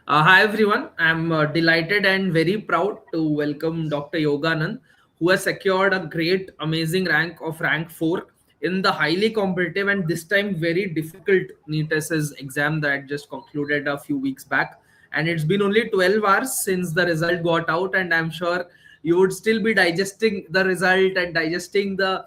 Hi everyone. I'm delighted and very proud to welcome Dr. Yoganand, who has secured a great, amazing rank 4 in the highly competitive and this time very difficult NEET SS exam that just concluded a few weeks back. And it's been only 12 hours since the result got out, and I'm sure you would still be digesting the result and digesting the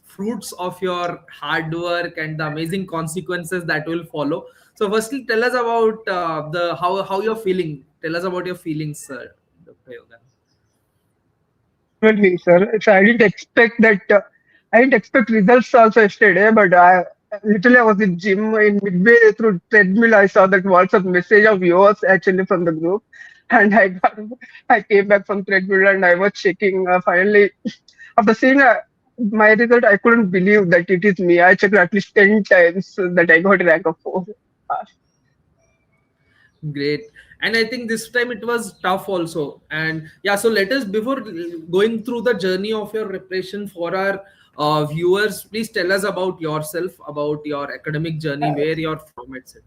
fruits of your hard work and the amazing consequences that will follow. So, firstly, tell us about the how you're feeling. Tell us about your feelings, Dr. Yogan. Definitely, sir. So I didn't expect that. I didn't expect results also yesterday, but I was in gym in midway through treadmill. I saw that WhatsApp message of yours actually from the group, and I came back from treadmill and I was checking. Finally, after seeing my result, I couldn't believe that it is me. I checked at least 10 times that I got a rank of 4. Uh, Great. And I think this time it was tough also. And yeah, so let us, before going through the journey of your preparation for our viewers, please tell us about yourself, about your academic journey, where you're from, etc.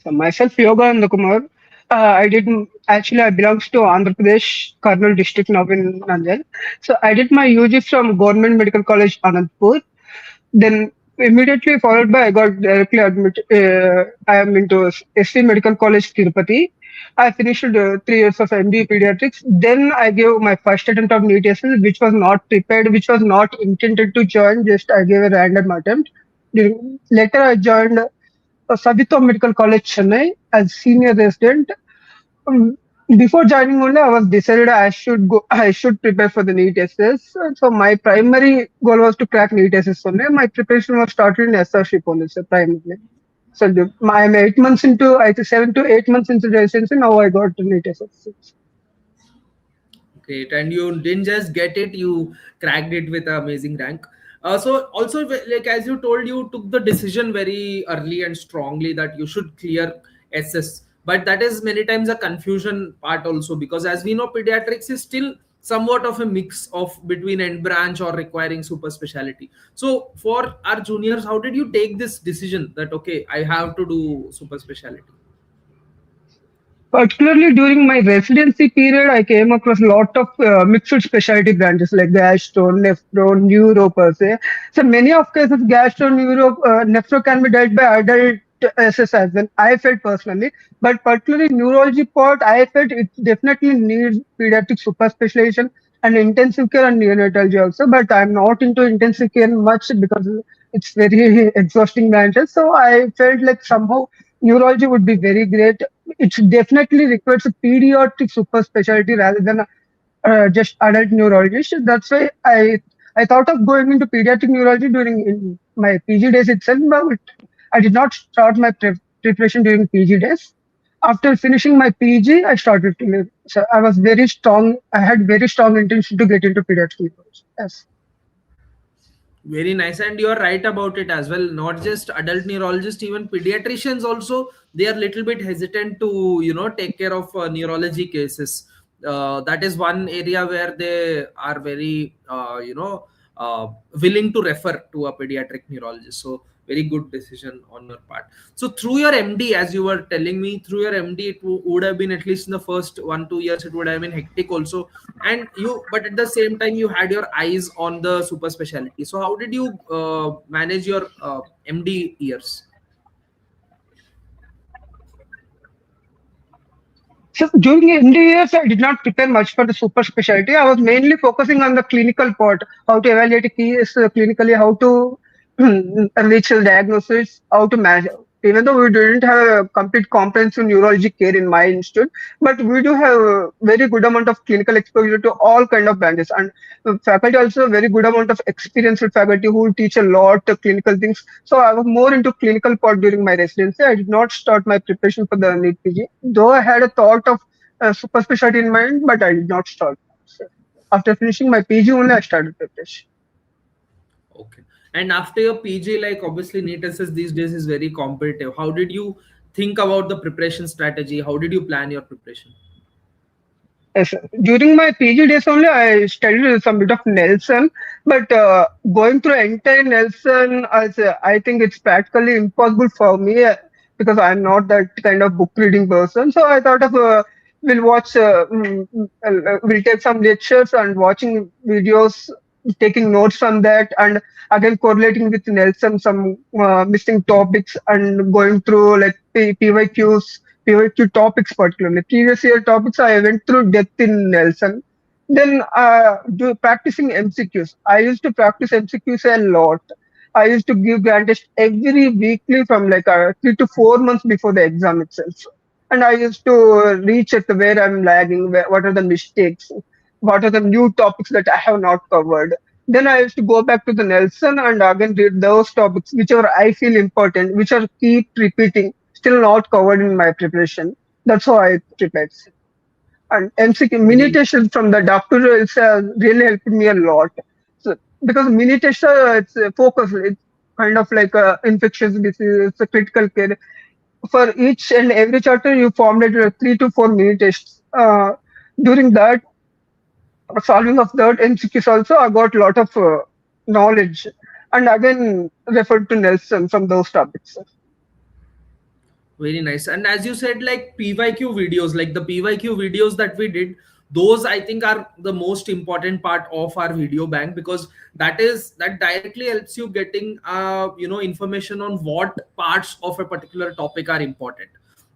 So myself, Yogananda Kumar. I belongs to Andhra Pradesh, Karnool district now in Nanjal. So I did my UG from Government Medical College, Anandpur. Then immediately followed by I got directly admitted. I am into SC Medical College, Tirupati. I finished 3 years of MD Pediatrics. Then I gave my first attempt of NEET SS, which was not prepared, which was not intended to join. Just I gave a random attempt. Later, I joined Savitwa Medical College, Chennai as senior resident. Um, Before joining only, I was decided I should prepare for the NEET SS. So my primary goal was to crack NEET SS only. My preparation was started in SRship only, so primarily. I'm 8 months into, I think 7 to 8 months into residency. Now I got the NEET SS. Great. And you didn't just get it, you cracked it with an amazing rank. So also, like as you told, you took the decision very early and strongly that you should clear SS. But that is many times a confusion part also, because as we know, pediatrics is still somewhat of a mix of between end branch or requiring super specialty. So for our juniors, how did you take this decision that okay, I have to do super specialty? Particularly during my residency period, I came across a lot of mixed specialty branches like gastro, nephro, neuro per se. So many of cases, gastro, neuro, nephro can be dealt by adult SS as well. I felt personally, but particularly neurology part, I felt it definitely needs pediatric super specialization and intensive care and neonatology also. But I'm not into intensive care much because it's very exhausting branches. So I felt like somehow neurology would be very great. It definitely requires a pediatric super specialty rather than just adult neurologist. That's why I thought of going into pediatric neurology during in my PG days itself, but I did not start my preparation during PG days. After finishing my PG, I started to. So I was very strong. I had very strong intention to get into pediatric neurology. Yes. Very nice, and you are right about it as well. Not just adult neurologists, even pediatricians also, they are little bit hesitant to take care of neurology cases. That is one area where they are very willing to refer to a pediatric neurologist. So very good decision on your part. So through your MD, as you were telling me, through your MD, it would have been at least in the first 1 2 years, it would have been hectic also. And you, but at the same time, you had your eyes on the super specialty. So how did you manage your MD years? So during MD years, I did not prepare much for the super specialty. I was mainly focusing on the clinical part, how to evaluate a case clinically, how to reach a diagnosis, how to manage. Even though we didn't have a complete comprehensive neurology care in my institute, but we do have a very good amount of clinical exposure to all kind of branches, and faculty also a very good amount of experienced faculty who teach a lot of clinical things. So I was more into clinical part during my residency. I did not start my preparation for the NEET PG, though I had a thought of super specialty in mind, but I did not start. So after finishing my PG only, I started preparation. Okay. And after your PG, like obviously NEET SS these days is very competitive. How did you think about the preparation strategy? How did you plan your preparation? Yes, sir. During my PG days only, I studied some bit of Nelson, but going through entire Nelson, I think it's practically impossible for me. because I'm not that kind of book reading person. So I thought of we'll watch, we'll take some lectures and watching videos, taking notes from that, and again correlating with Nelson some missing topics and going through like PYQ topics particularly. Previous year topics I went through depth in Nelson. Then do practicing MCQs. I used to practice MCQs a lot. I used to give grand test every weekly from like 3 to 4 months before the exam itself. And I used to recheck where I'm lagging, what are the mistakes, what are the new topics that I have not covered. Then I used to go back to the Nelson and again read those topics, whichever I feel important, which are keep repeating, still not covered in my preparation. That's how I prepared. And MCQ mini Very test from the doctor is really helped me a lot. So because mini test it's focus, it's kind of like infectious disease, it's a critical care. For each and every chapter, you formulated 3 to 4 mini tests. During that solving of that MCQs also, I got a lot of knowledge, and again referred to Nelson from those topics. Very nice. And as you said, like PYQ videos, like the PYQ videos that we did, those I think are the most important part of our video bank, because that directly helps you getting information on what parts of a particular topic are important.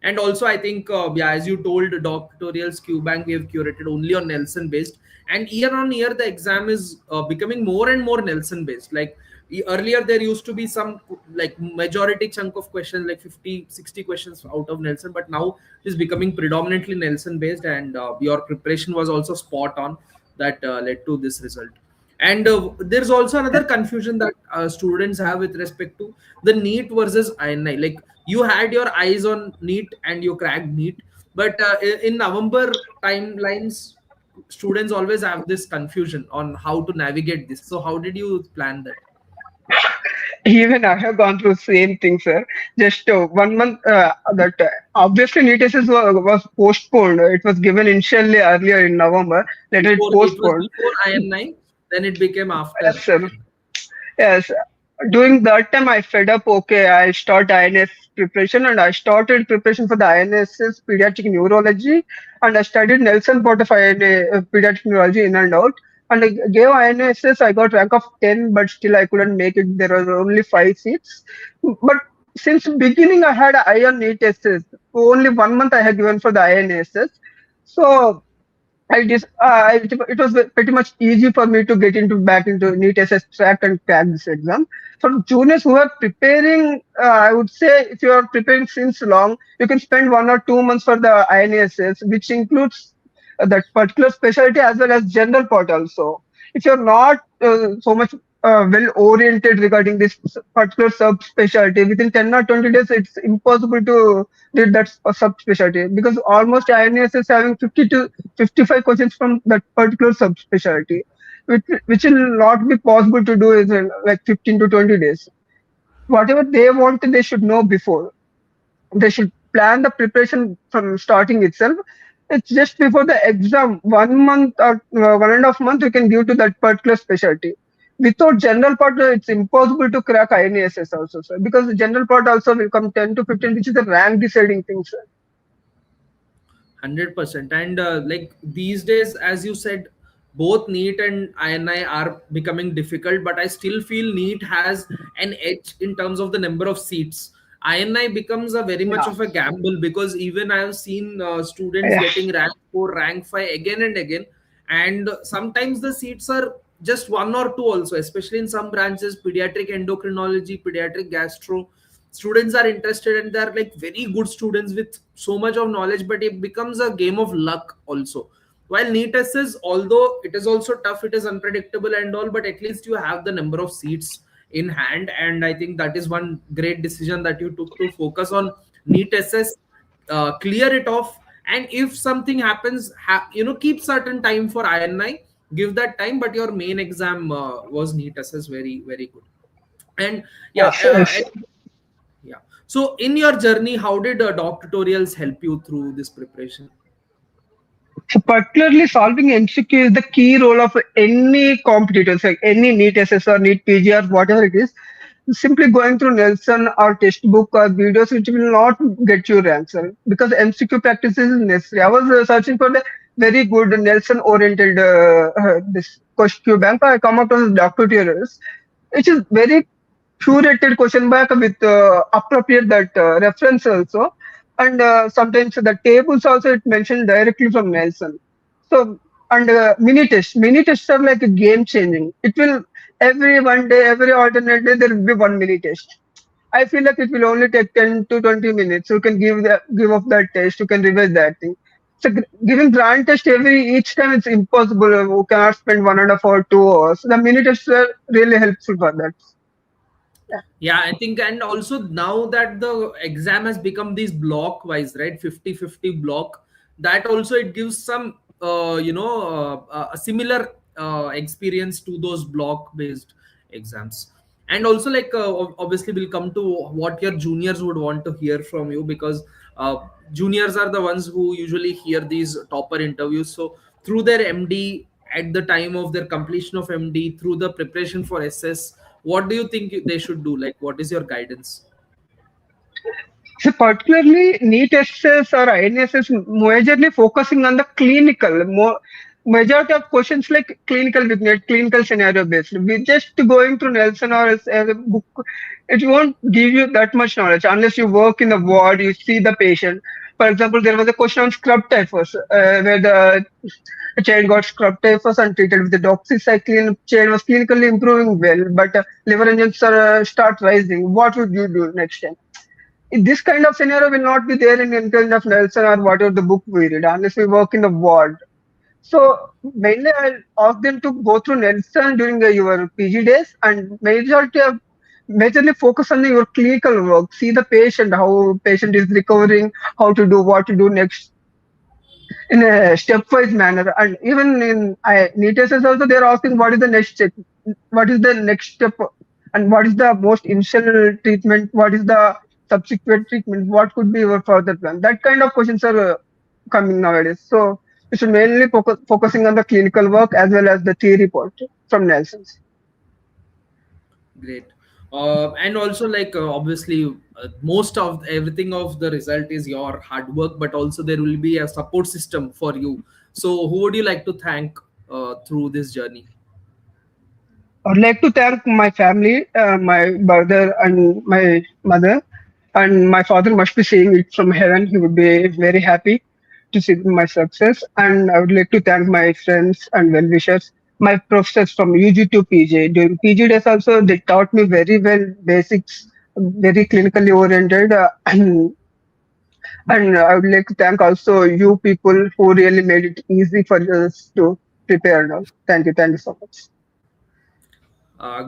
And also I think yeah, as you told, doctorals Q bank we have curated only on Nelson based, and year on year the exam is becoming more and more Nelson based. Like earlier there used to be some like majority chunk of questions like 50-60 questions out of Nelson, but now it is becoming predominantly Nelson based, and your preparation was also spot on, that led to this result. And there's also another confusion that students have with respect to the NEET versus INI. Like you had your eyes on NEET and you cracked NEET, but in November timelines, students always have this confusion on how to navigate this. So how did you plan that? Even I have gone through same thing, sir. Just 1 month that obviously NEET SS was postponed. It was given initially earlier in November. Later it Before, it was postponed. before IN9, then it became after Yes, sir. IN9. Yes, during that time I fed up. Okay, I'll start INS preparation, and I started preparation for the INSS pediatric neurology, and I studied Nelson part of INA, pediatric neurology in and out. And I gave INSS. I got rank of 10, but still I couldn't make it. There were only 5 seats. But since beginning, I had eye on NEET SS. Only 1 month I had given for the INSS. So it was pretty much easy for me to get into back into NEET SS track and crack this exam. For juniors who are preparing, I would say if you are preparing since long, you can spend 1 or 2 months for the INSS, which includes that particular specialty as well as general part also. If you're not so much well oriented regarding this particular subspecialty, within 10 or 20 days, it's impossible to read that subspecialty, because almost INS is having 50 to 55 questions from that particular subspecialty, which will not be possible to do in like 15 to 20 days. Whatever they want, they should know before. They should plan the preparation from starting itself. It's just before the exam, 1 month or 1.5 months you can give to that particular specialty. Without general part, it's impossible to crack INSS also, sir, because the general part also will come 10 to 15, which is the rank deciding thing, sir. 100%. And like these days, as you said, both NEET and INI are becoming difficult, but I still feel NEET has an edge in terms of the number of seats. INI becomes a very much Yeah. of a gamble, because even I have seen students Yeah. getting rank 4, rank 5 again and again, and sometimes the seats are just one or two also, especially in some branches, pediatric endocrinology, pediatric gastro. Students are interested and they're like very good students with so much of knowledge, but it becomes a game of luck also. While NEET is, although it is also tough, it is unpredictable and all, but at least you have the number of seats in hand. And I think that is one great decision that you took to focus on NEET SS, clear it off, and if something happens, keep certain time for INI, give that time, but your main exam was NEET SS, very very good. And yeah, Yes, yes. yeah. So, in your journey, how did doc tutorials help you through this preparation? So particularly solving MCQ is the key role of any competitors, like any NEET SS or NEET PG or whatever it is. simply going through Nelson or textbook or videos which will not get you answer because MCQ practice is necessary. I was searching for the very good Nelson oriented this question bank. I come across Dr. Tutorials, which is very curated question bank with appropriate that reference also, and sometimes the tables also it mentioned directly from Nelson. So and mini tests are like a game changing. It will every one day, every alternate day there will be one mini test. I feel like it will only take 10 to 20 minutes. You can give off that test. You can revise that thing. So giving grand test every each time it's impossible. You cannot spend 1.5 or 2 hours. The mini tests are really helpful for that. Yeah. Yeah, I think, and also now that the exam has become these block wise, right? 50-50 block, that also it gives some, a similar experience to those block based exams. And also, like, obviously, we'll come to what your juniors would want to hear from you, because juniors are the ones who usually hear these topper interviews. So, through their MD, at the time of their completion of MD, through the preparation for SS, what do you think they should do? Like, what is your guidance? So particularly NEET SS or INSS majorly focusing on the clinical. Majority of questions like clinical with NET, clinical scenario based. We just going through Nelson or as a book, it won't give you that much knowledge unless you work in the ward, you see the patient. For example, there was a question on scrub typhus, where the child got scrub typhus and treated with the doxycycline. Child was clinically improving well, but liver enzymes start rising. What would you do next time? This kind of scenario will not be there in Intelligence of Nelson or whatever the book we read unless we work in the ward. So mainly I'll ask them to go through Nelson during your PG days and majorly focus on your clinical work. See the patient, how patient is recovering, how to do what to do next in a stepwise manner. And even in NEET SS also, they're asking what is the next step, what is the next step, and what is the most initial treatment, what is the subsequent treatment, what could be your further plan. That kind of questions are coming nowadays. So we should mainly focusing on the clinical work as well as the theory part from Nelson's. Great. And also, like, obviously, most of everything of the result is your hard work, but also there will be a support system for you. So, who would you like to thank through this journey? I would like to thank my family, my brother and my mother, and my father must be seeing it from heaven. He would be very happy to see my success. And I would like to thank my friends and well wishers, my professors from UG to PG. During PG days also, they taught me very well basics, very clinically oriented, and I would like to thank also you people who really made it easy for us to prepare now. Thank you so much.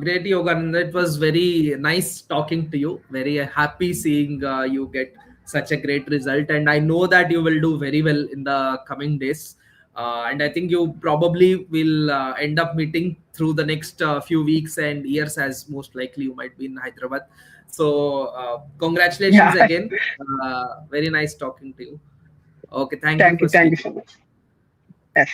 Great, Yogananda. It was very nice talking to you. Very happy seeing you get such a great result. And I know that you will do very well in the coming days. And I think you probably will end up meeting through the next few weeks and years, as most likely you might be in Hyderabad. So, congratulations Yeah, again. Very nice talking to you. Okay, thank you for thank you speaking. so much. Yes.